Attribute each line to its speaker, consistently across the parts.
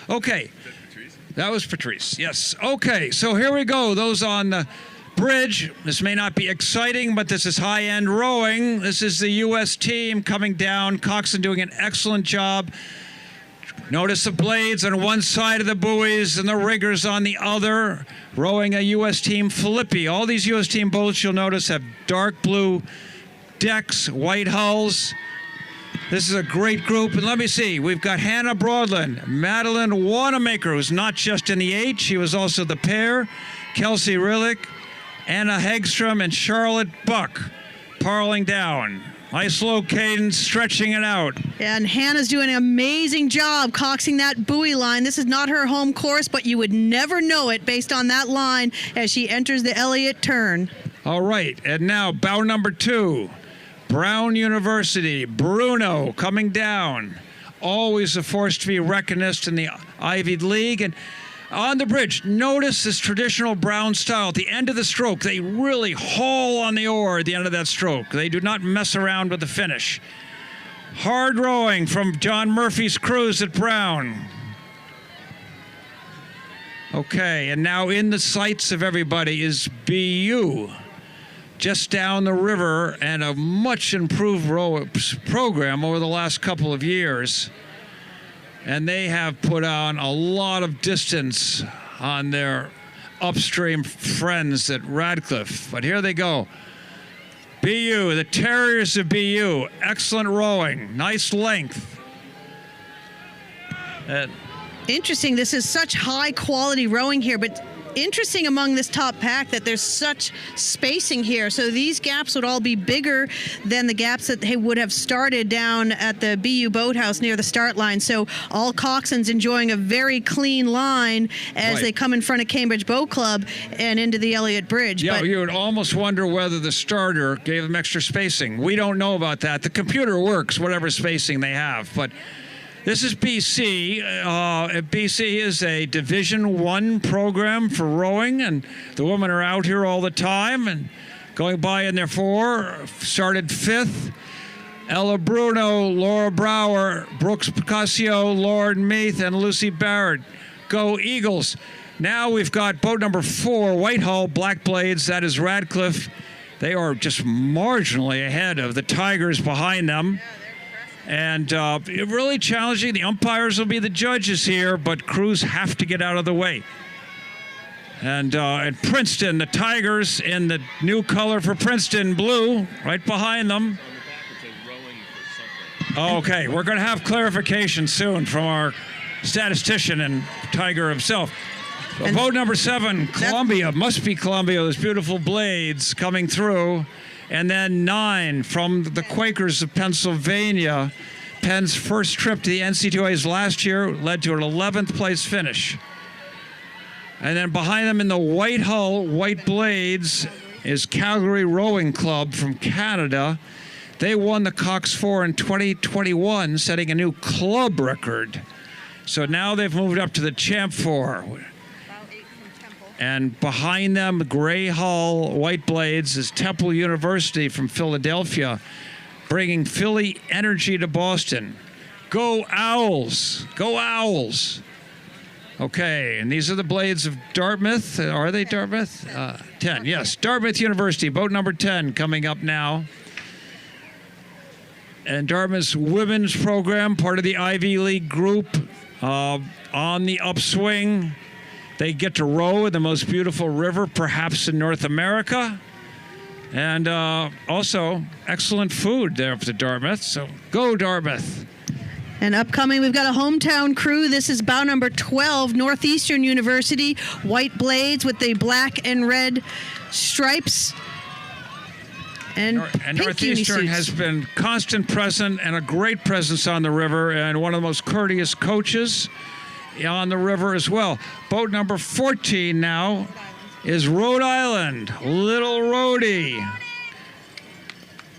Speaker 1: Okay. That was Patrice, yes. Okay, so here we go. Those on the bridge. This may not be exciting, but this is high-end rowing. This is the U.S. team coming down. Coxon doing an excellent job. Notice the blades on one side of the buoys and the riggers on the other, rowing a U.S. team Filippi. All these U.S. team boats, you'll notice, have dark blue decks, white hulls. This is a great group. And let me see, we've got Hannah Broadland, Madeline Wanamaker, who's not just in the H, she was also the pair, Kelsey Rillick, Anna Hegstrom, and Charlotte Buck parling down. Nice low cadence, stretching it out.
Speaker 2: And Hannah's doing an amazing job coxing that buoy line. This is not her home course, but you would never know it based on that line as she enters the Eliot turn.
Speaker 1: All right, and now bow number 2. Brown University, Bruno coming down. Always a force to be reckoned in the Ivy League. And on the bridge, notice this traditional Brown style. At the end of the stroke, they really haul on the oar at the end of that stroke. They do not mess around with the finish. Hard rowing from John Murphy's crews at Brown. Okay, and now in the sights of everybody is BU. Just down the river, and a much improved program over the last couple of years. And they have put on a lot of distance on their upstream friends at Radcliffe. But here they go. BU, the Terriers of BU, excellent rowing, nice length.
Speaker 2: Interesting, this is such high quality rowing here, but interesting among this top pack that there's such spacing here. So these gaps would all be bigger than the gaps that they would have started down at the BU boathouse near the start line. So all coxswains enjoying a very clean line as they come in front of Cambridge Boat Club and into the Eliot Bridge.
Speaker 1: Yeah, you would almost wonder whether the starter gave them extra spacing. We don't know about that. The computer works, whatever spacing they have. But this is BC. BC is a Division I program for rowing, and the women are out here all the time and going by in their 4. Started 5th. Ella Bruno, Laura Brower, Brooks Picasso, Lauren Meath, and Lucy Barrett. Go Eagles. Now we've got boat number 4, Whitehall, Black Blades. That is Radcliffe. They are just marginally ahead of the Tigers behind them. And really challenging. The umpires will be the judges here, but crews have to get out of the way. And at Princeton, the Tigers in the new color for Princeton, blue, right behind them. Okay, we're going to have clarification soon from our statistician and Tiger himself. Boat number 7, Columbia, must be Columbia, those beautiful blades coming through. And then 9 from the Quakers of Pennsylvania. Penn's first trip to the NCAAs last year led to an 11th place finish. And then behind them in the white hull, white blades, is Calgary Rowing Club from Canada. They won the Cox 4 in 2021, setting a new club record. So now they've moved up to the Champ 4. And behind them, gray hull, white blades, is Temple University from Philadelphia, bringing Philly energy to Boston. Go Owls! Go Owls! Okay, and these are the blades of Dartmouth. Are they Dartmouth? 10, yes. Dartmouth University, boat number 10 coming up now. And Dartmouth's women's program, part of the Ivy League group, on the upswing. They get to row in the most beautiful river, perhaps in North America. And also, excellent food there for Dartmouth. So, go Dartmouth.
Speaker 2: And upcoming, we've got a hometown crew. This is bow number 12, Northeastern University. White blades with the black and red stripes. And
Speaker 1: Northeastern has been constant present and a great presence on the river, and one of the most courteous coaches on the river as well. Boat number 14 now is Rhode Island, Little Rhodey.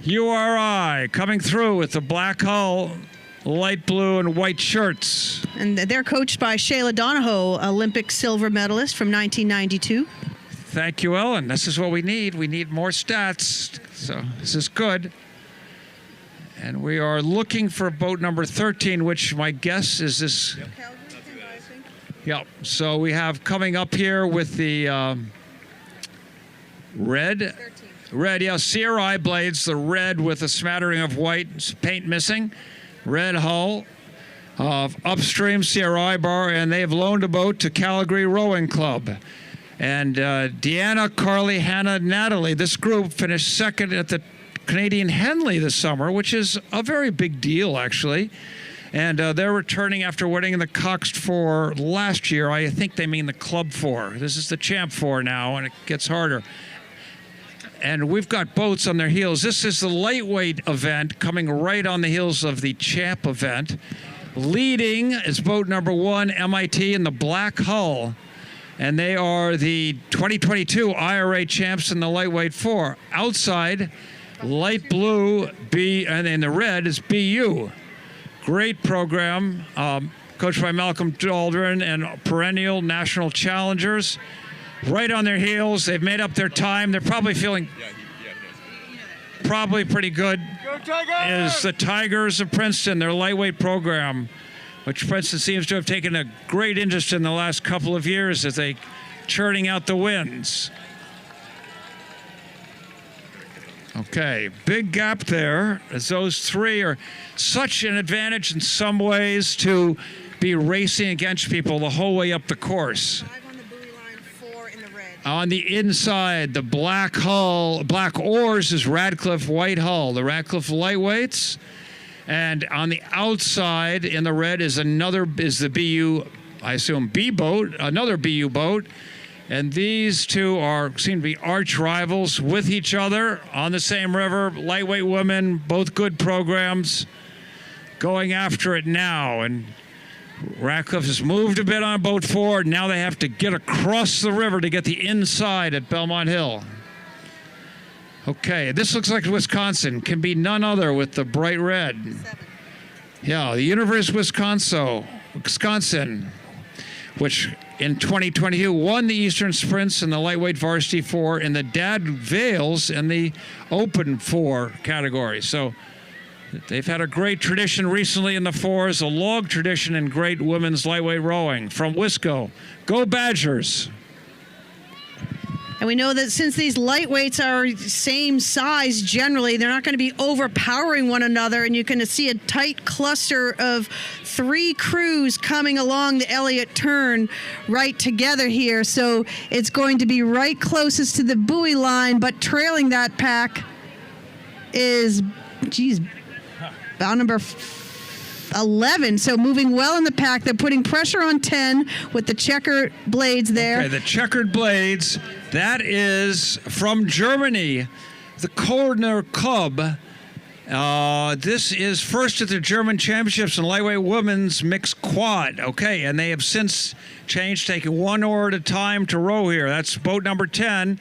Speaker 1: URI coming through with the black hull, light blue and white shirts.
Speaker 2: And they're coached by Shayla Donahoe, Olympic silver medalist from 1992.
Speaker 1: Thank you, Ellen. This is what we need. We need more stats. So this is good. And we are looking for boat number 13, which my guess is this. Yeah. So we have coming up here with the red.
Speaker 2: 13.
Speaker 1: Red, yeah, CRI blades, the red with a smattering of white, paint missing. Red hull of upstream CRI bar, and they have loaned a boat to Calgary Rowing Club. And Deanna, Carly, Hannah, Natalie, this group finished second at the Canadian Henley this summer, which is a very big deal, actually. And they're returning after winning the Cox 4 last year. I think they mean the Club 4. This is the Champ 4 now, and it gets harder. And we've got boats on their heels. This is the lightweight event coming right on the heels of the Champ event. Leading is boat number 1, MIT, in the black hull. And they are the 2022 IRA champs in the lightweight 4. Outside, light blue, and in the red is BU. Great program, coached by Malcolm Daldron and perennial national challengers. Right on their heels. They've made up their time. They're probably feeling probably pretty good.
Speaker 3: Go Tigers!
Speaker 1: Is the Tigers of Princeton, their lightweight program, which Princeton seems to have taken a great interest in the last couple of years as they churning out the wins. Okay, big gap there, as those three are such an advantage in some ways to be racing against people the whole way up the course.
Speaker 2: 5 on the buoy line, 4 in the red.
Speaker 1: On the inside, the black hull, black oars is Radcliffe white hull, the Radcliffe lightweights. And on the outside in the red is the BU, I assume, B boat, another BU boat. And these two seem to be arch rivals with each other on the same river. Lightweight women, both good programs, going after it now. And Radcliffe has moved a bit on boat 4. Now they have to get across the river to get the inside at Belmont Hill. Okay, this looks like Wisconsin. Can be none other with the bright red.
Speaker 2: 7.
Speaker 1: Yeah, the University of Wisconsin, which in 2022 won the Eastern Sprints in the lightweight varsity 4 in the Dad Vales in the Open 4 category. So they've had a great tradition recently in the 4s, a long tradition in great women's lightweight rowing. From Wisco, go Badgers.
Speaker 2: And we know that since these lightweights are same size generally, they're not going to be overpowering one another, and you can see a tight cluster of 3 crews coming along the Eliot turn right together here. So it's going to be right closest to the buoy line, but trailing that pack is, bow number 11. So moving well in the pack. They're putting pressure on 10 with the checkered blades there.
Speaker 1: Okay, the checkered blades. That is from Germany, the Corner Club. This is first at the German Championships in lightweight women's mixed quad. Okay, and they have since changed, taking 1 oar at a time to row here. That's boat number 10.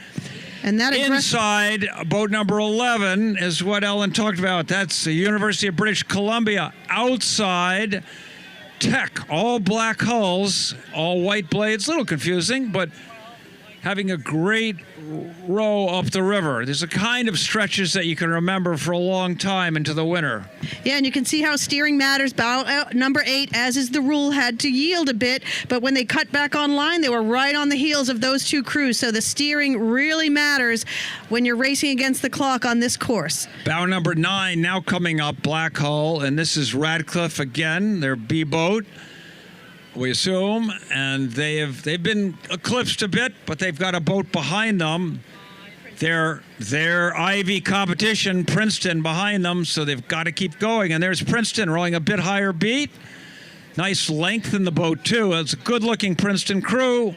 Speaker 2: And that
Speaker 1: inside boat number 11 is what Ellen talked about. That's the University of British Columbia. Outside, Tech, all black hulls, all white blades. A little confusing, but having a great row up the river. There's a kind of stretches that you can remember for a long time into the winter.
Speaker 2: Yeah, and you can see how steering matters. Bow number 8, as is the rule, had to yield a bit, but when they cut back on line, they were right on the heels of those 2 crews. So the steering really matters when you're racing against the clock on this course.
Speaker 1: Bow number 9 now coming up, black hull, and this is Radcliffe again, their B boat, we assume, and they've been eclipsed a bit, but they've got a boat behind them. Their Ivy competition, Princeton, behind them, so they've got to keep going. And there's Princeton rolling a bit higher beat. Nice length in the boat, too. It's a good-looking Princeton crew.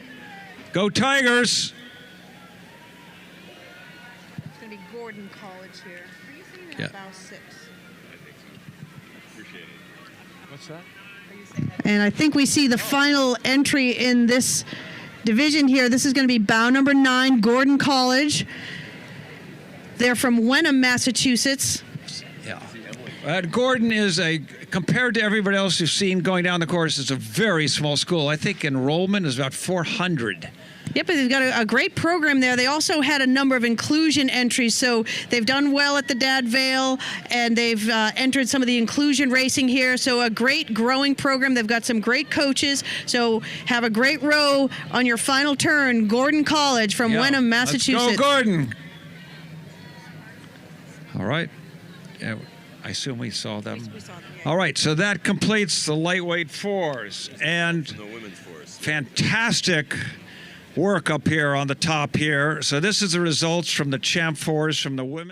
Speaker 1: Go Tigers!
Speaker 2: It's going to be Gordon College here. Are you saying
Speaker 1: Yeah.
Speaker 2: bow 6?
Speaker 3: Appreciate it.
Speaker 1: What's that?
Speaker 2: And I think we see the final entry in this division here. This is going to be bow number 9, Gordon College. They're from Wenham, Massachusetts.
Speaker 1: Yeah. Gordon is compared to everybody else you've seen going down the course, it's a very small school. I think enrollment is about 400.
Speaker 2: Yep, they've got a great program there. They also had a number of inclusion entries, so they've done well at the Dad Vale, and they've entered some of the inclusion racing here. So a great growing program. They've got some great coaches. So have a great row on your final turn. Gordon College from Wenham, Massachusetts.
Speaker 1: Let's go, Gordon. All right. Yeah, I assume we saw them.
Speaker 2: We saw them, yeah.
Speaker 1: All right, so that completes the lightweight fours. And fantastic work up here on the top here. So this is the results from the champ fours from the women.